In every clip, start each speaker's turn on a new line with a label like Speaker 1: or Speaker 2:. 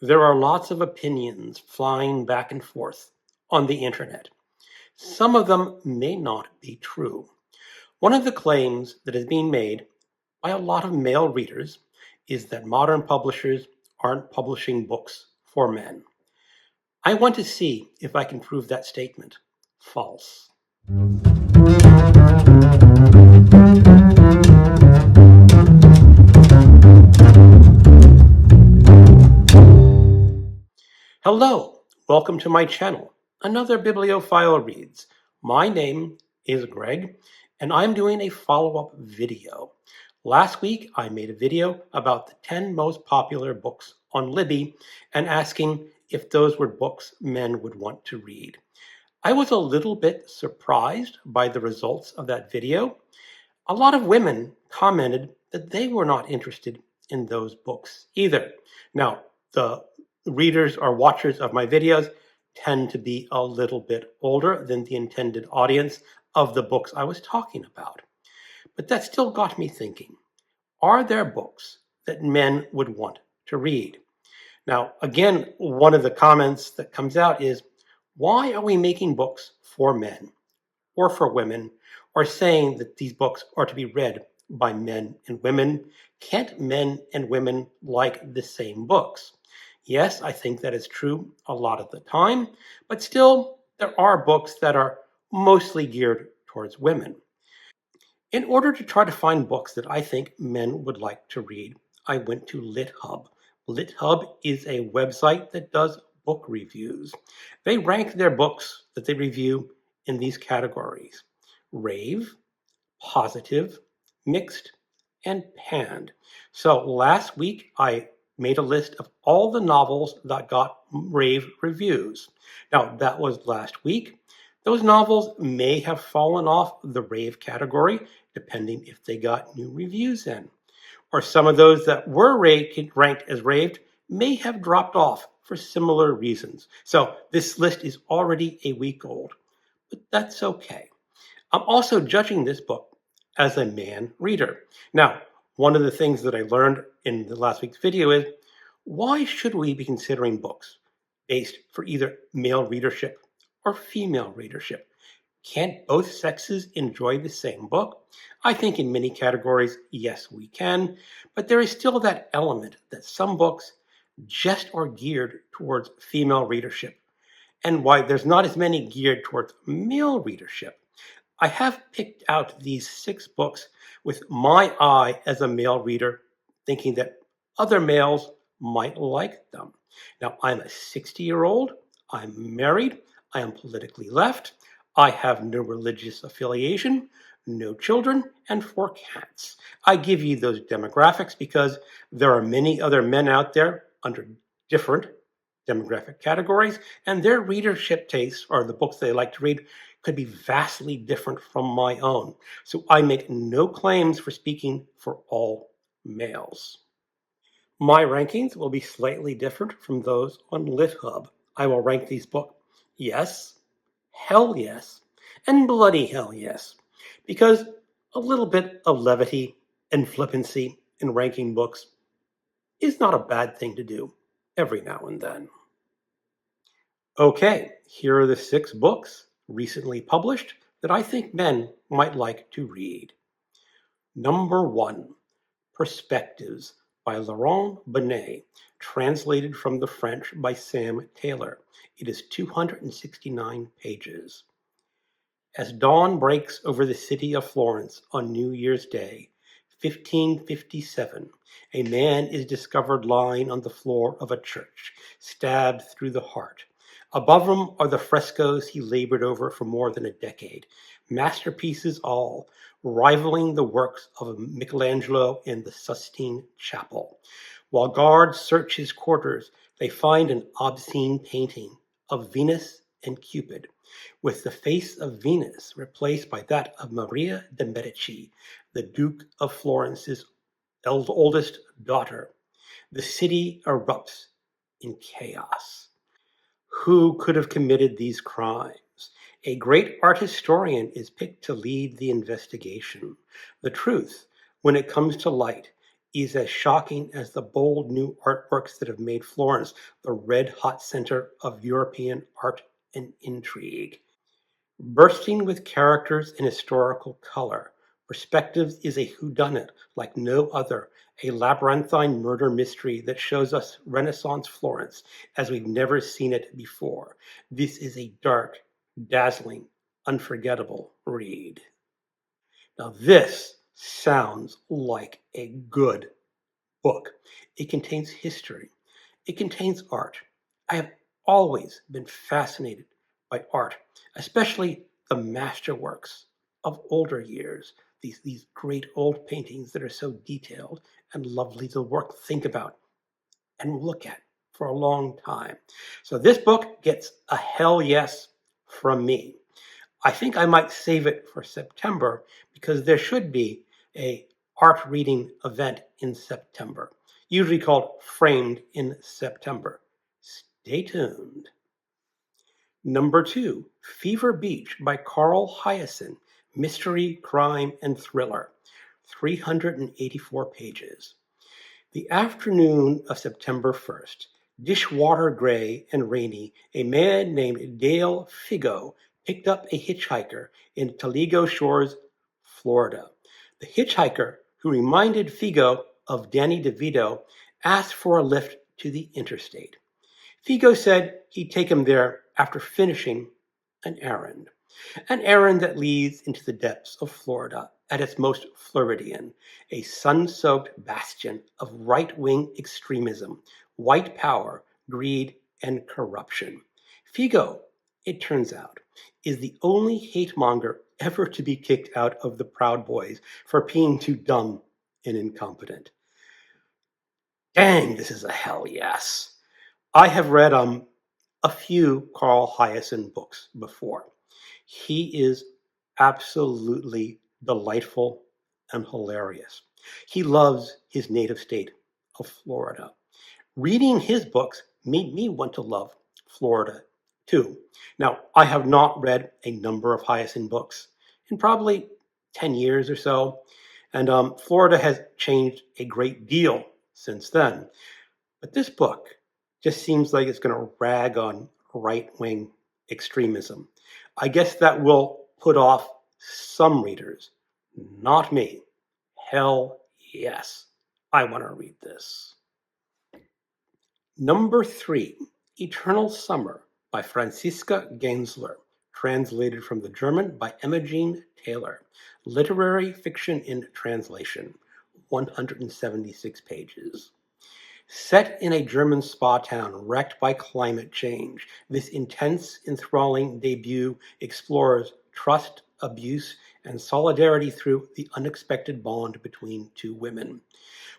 Speaker 1: There are lots of opinions flying back and forth on the internet. Some of them may not be true. One of the claims that is being made by a lot of male readers is that modern publishers aren't publishing books for men. I want to see if I can prove that statement false. Hello, welcome to my channel, Another Bibliophile Reads. My name is Greg, and I'm doing a follow-up video. Last week, I made a video about the 10 most popular books on Libby and asking if those were books men would want to read. I was a little bit surprised by the results of that video. A lot of women commented that they were not interested in those books either. Now, the readers or watchers of my videos tend to be a little bit older than the intended audience of the books I was talking about. But that still got me thinking, are there books that men would want to read? Now, again, one of the comments that comes out is, why are we making books for men or for women, or saying that these books are to be read by men and women? Can't men and women like the same books? Yes, I think that is true a lot of the time, but still, there are books that are mostly geared towards women. In order to try to find books that I think men would like to read, I went to LitHub. LitHub is a website that does book reviews. They rank their books that they review in these categories: rave, positive, mixed, and panned. So last week, I made a list of all the novels that got rave reviews. Now, that was last week. Those novels may have fallen off the rave category, depending if they got new reviews in. Or some of those that were ranked as raved may have dropped off for similar reasons. So this list is already a week old, but that's okay. I'm also judging this book as a man reader. Now, one of the things that I learned in the last week's video is, why should we be considering books based for either male readership or female readership? Can't both sexes enjoy the same book? I think in many categories, yes, we can, but there is still that element that some books just are geared towards female readership, and why there's not as many geared towards male readership. I have picked out these 6 books with my eye as a male reader, thinking that other males might like them. Now, I'm a 60-year-old, I'm married, I am politically left, I have no religious affiliation, no children, and 4 cats. I give you those demographics because there are many other men out there under different demographic categories, and their readership tastes, or the books they like to read, could be vastly different from my own. So I make no claims for speaking for all males. My rankings will be slightly different from those on LitHub. I will rank these books yes, hell yes, and bloody hell yes, because a little bit of levity and flippancy in ranking books is not a bad thing to do every now and then. Okay, here are the 6 books recently published that I think men might like to read. Number 1, Perspectives by Laurent Binet, translated from the French by Sam Taylor. It is 269 pages. As dawn breaks over the city of Florence on New Year's Day, 1557, a man is discovered lying on the floor of a church, stabbed through the heart. Above him are the frescoes he labored over for more than a decade, masterpieces all, rivaling the works of Michelangelo in the Sistine Chapel. While guards search his quarters, they find an obscene painting of Venus and Cupid, with the face of Venus replaced by that of Maria de' Medici, the Duke of Florence's oldest daughter. The city erupts in chaos. Who could have committed these crimes? A great art historian is picked to lead the investigation. The truth, when it comes to light, is as shocking as the bold new artworks that have made Florence the red-hot center of European art and intrigue. Bursting with characters and historical color, Perspectives is a whodunit like no other, a labyrinthine murder mystery that shows us Renaissance Florence as we've never seen it before. This is a dark, dazzling, unforgettable read. Now this sounds like a good book. It contains history. It contains art. I have always been fascinated by art, especially the masterworks of older years, these great old paintings that are so detailed and lovely to think about and look at for a long time. So this book gets a hell yes from me. I think I might save it for September because there should be a art reading event in September, usually called Framed in September. Stay tuned. Number 2, Fever Beach by Hiaasen, mystery, crime, and thriller, 384 pages. The afternoon of September 1st, dishwater gray and rainy, a man named Dale Figo picked up a hitchhiker in Toledo Shores, Florida. The hitchhiker, who reminded Figo of Danny DeVito, asked for a lift to the interstate. Figo said he'd take him there after finishing an errand that leads into the depths of Florida at its most Floridian, a sun-soaked bastion of right-wing extremism, white power, greed, and corruption. Figo, it turns out, is the only hate-monger ever to be kicked out of the Proud Boys for being too dumb and incompetent. Dang, this is a hell yes. I have read a few Hiaasen books before. He is absolutely delightful and hilarious. He loves his native state of Florida. Reading his books made me want to love Florida too. Now, I have not read a number of Hiaasen books in probably 10 years or so, and Florida has changed a great deal since then. But this book just seems like it's going to rag on right-wing extremism. I guess that will put off some readers, not me. Hell yes, I want to read this. Number 3, Eternal Summer by Franziska Gänsler, translated from the German by Imogen Taylor. Literary fiction in translation, 176 pages. Set in a German spa town wrecked by climate change, this intense, enthralling debut explores trust, abuse, and solidarity through the unexpected bond between two women.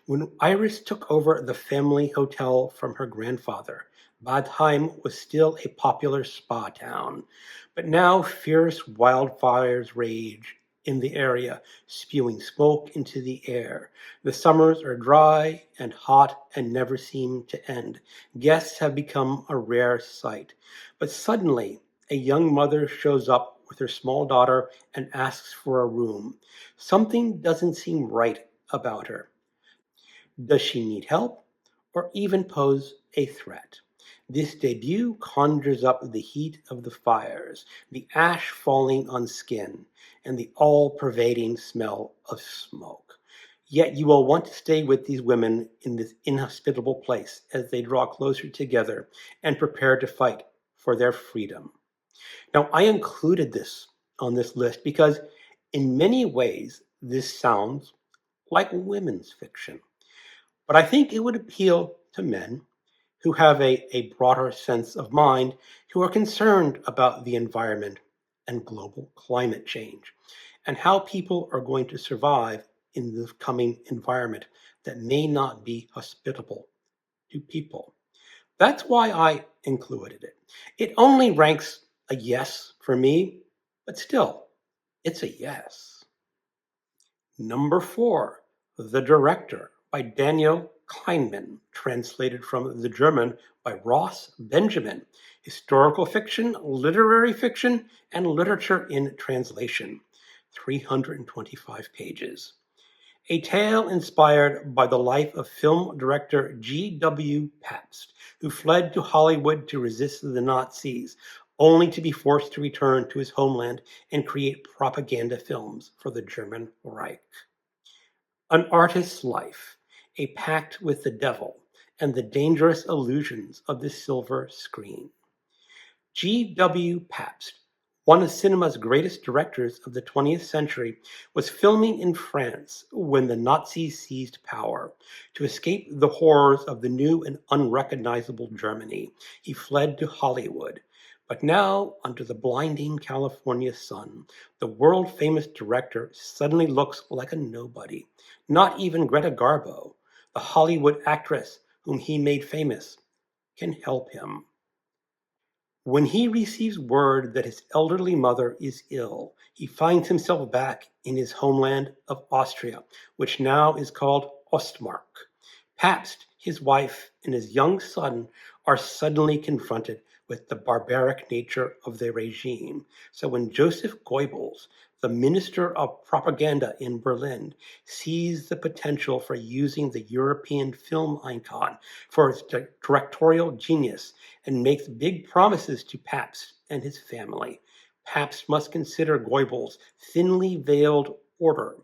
Speaker 1: When Iris took over the family hotel from her grandfather, Bad Heim was still a popular spa town, but now fierce wildfires rage in the area, spewing smoke into the air. The summers are dry and hot and never seem to end. Guests have become a rare sight. But suddenly, a young mother shows up with her small daughter and asks for a room. Something doesn't seem right about her. Does she need help or even pose a threat? This debut conjures up the heat of the fires, the ash falling on skin, and the all-pervading smell of smoke. Yet you will want to stay with these women in this inhospitable place as they draw closer together and prepare to fight for their freedom. Now, I included this on this list because in many ways this sounds like women's fiction. But I think it would appeal to men who have a broader sense of mind, who are concerned about the environment and global climate change, and how people are going to survive in the coming environment that may not be hospitable to people. That's why I included it. It only ranks a yes for me, but still, it's a yes. Number 4, The Director by Daniel Kehlmann, translated from the German by Ross Benjamin. Historical fiction, literary fiction, and literature in translation. 325 pages. A tale inspired by the life of film director G.W. Pabst, who fled to Hollywood to resist the Nazis, only to be forced to return to his homeland and create propaganda films for the German Reich. An artist's life, a pact with the devil, and the dangerous illusions of the silver screen. G.W. Pabst, one of cinema's greatest directors of the 20th century, was filming in France when the Nazis seized power. To escape the horrors of the new and unrecognizable Germany, he fled to Hollywood. But now, under the blinding California sun, the world-famous director suddenly looks like a nobody. Not even Greta Garbo, the Hollywood actress whom he made famous, can help him. When he receives word that his elderly mother is ill, he finds himself back in his homeland of Austria, which now is called Ostmark. Pabst, his wife, and his young son are suddenly confronted with the barbaric nature of their regime. So when Joseph Goebbels, the minister of propaganda in Berlin, sees the potential for using the European film icon for its directorial genius and makes big promises to Pabst and his family, Pabst must consider Goebbels' thinly veiled order.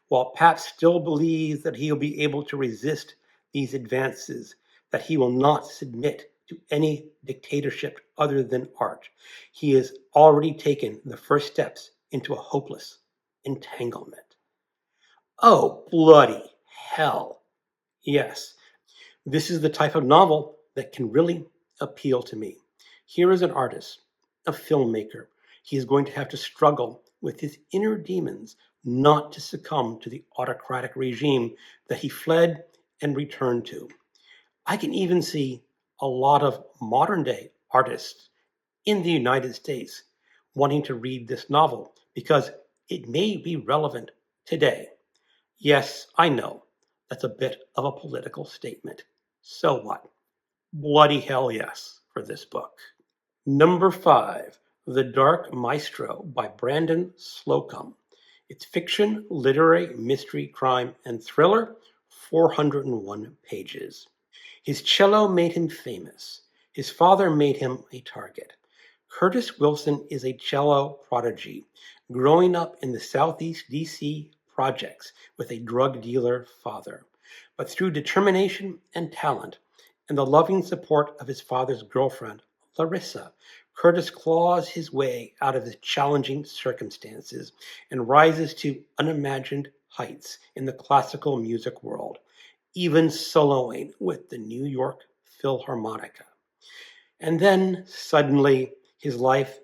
Speaker 1: While Pabst still believes that he will be able to resist these advances, that he will not submit to any dictatorship other than art, he has already taken the first steps into a hopeless entanglement. Oh, bloody hell. Yes, this is the type of novel that can really appeal to me. Here is an artist, a filmmaker. He is going to have to struggle with his inner demons not to succumb to the autocratic regime that he fled and returned to. I can even see a lot of modern day artists in the United States wanting to read this novel because it may be relevant today. Yes, I know that's a bit of a political statement. So what? Bloody hell yes for this book. Number 5, The Dark Maestro by Brandon Slocumb. It's fiction, literary, mystery, crime, and thriller, 401 pages. His cello made him famous. His father made him a target. Curtis Wilson is a cello prodigy, growing up in the Southeast DC projects with a drug dealer father. But through determination and talent, and the loving support of his father's girlfriend, Larissa, Curtis claws his way out of his challenging circumstances and rises to unimagined heights in the classical music world, even soloing with the New York Philharmonica. And then, suddenly, his life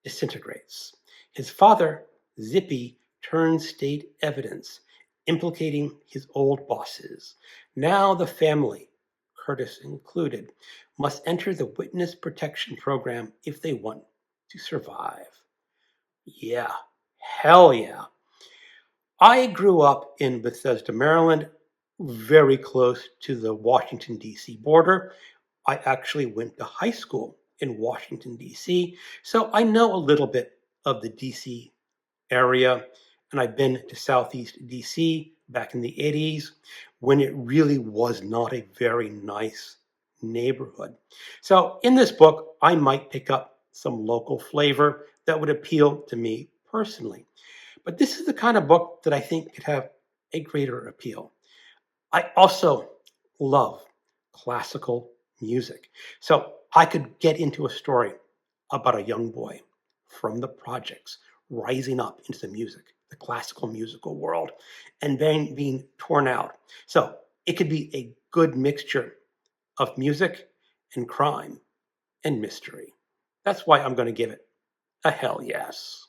Speaker 1: disintegrates. His father, Zippy, turns state evidence, implicating his old bosses. Now the family, Curtis included, must enter the witness protection program if they want to survive. Yeah, hell yeah. I grew up in Bethesda, Maryland, very close to the Washington, D.C. border. I actually went to high school in Washington, D.C., so I know a little bit of the D.C. area, and I've been to Southeast D.C. back in the 80s when it really was not a very nice neighborhood. So in this book, I might pick up some local flavor that would appeal to me personally. But this is the kind of book that I think could have a greater appeal. I also love classical music. So I could get into a story about a young boy from the projects rising up into the music, the classical musical world, and then being torn out. So it could be a good mixture of music and crime and mystery. That's why I'm going to give it a hell yes.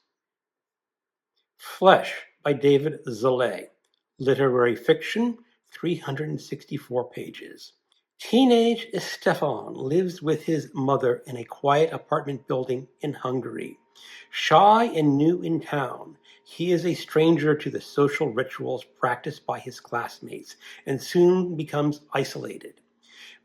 Speaker 1: Flesh by David Szalay. Literary fiction, 364 pages. Teenage Stefan lives with his mother in a quiet apartment building in Hungary. Shy and new in town, he is a stranger to the social rituals practiced by his classmates and soon becomes isolated.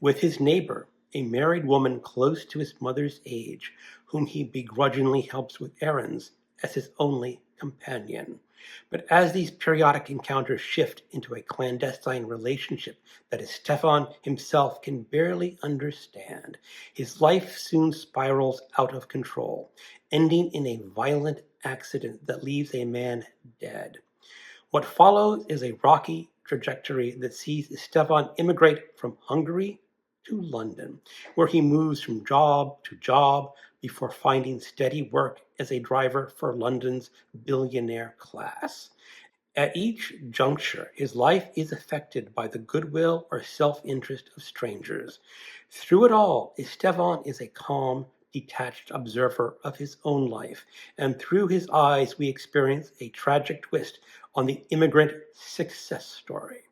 Speaker 1: With his neighbor, a married woman close to his mother's age, whom he begrudgingly helps with errands as his only companion. But as these periodic encounters shift into a clandestine relationship that Stefan himself can barely understand, his life soon spirals out of control, ending in a violent accident that leaves a man dead. What follows is a rocky trajectory that sees Stefan immigrate from Hungary to London, where he moves from job to job before finding steady work as a driver for London's billionaire class. At each juncture, his life is affected by the goodwill or self-interest of strangers. Through it all, Stefan is a calm, detached observer of his own life, and through his eyes we experience a tragic twist on the immigrant success story.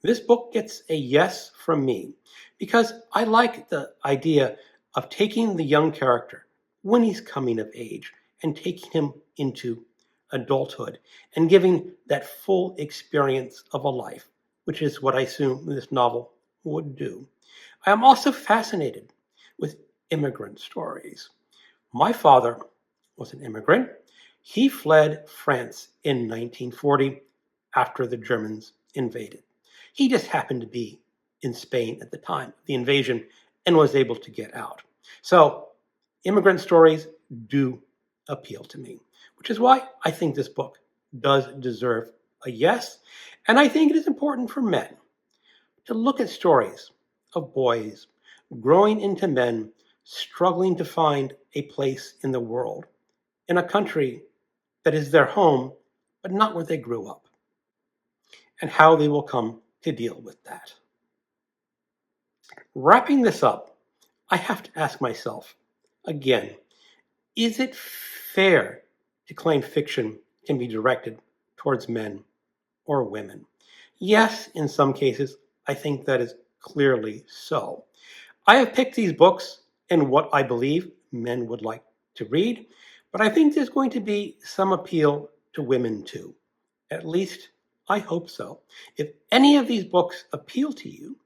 Speaker 1: This book gets a yes from me because I like the idea of taking the young character when he's coming of age and taking him into adulthood and giving that full experience of a life, which is what I assume this novel would do. I am also fascinated with immigrant stories. My father was an immigrant. He fled France in 1940 after the Germans invaded. He just happened to be in Spain at the time of the invasion and was able to get out. So immigrant stories do appeal to me, which is why I think this book does deserve a yes. And I think it is important for men to look at stories of boys growing into men, struggling to find a place in the world, in a country that is their home, but not where they grew up, and how they will come to deal with that. Wrapping this up, I have to ask myself, again, is it fair to claim fiction can be directed towards men or women? Yes, in some cases, I think that is clearly so. I have picked these books in what I believe men would like to read, but I think there's going to be some appeal to women too. At least, I hope so. If any of these books appeal to you,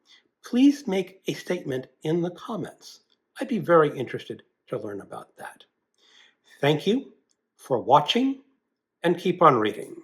Speaker 1: please make a statement in the comments. I'd be very interested to learn about that. Thank you for watching, and keep on reading.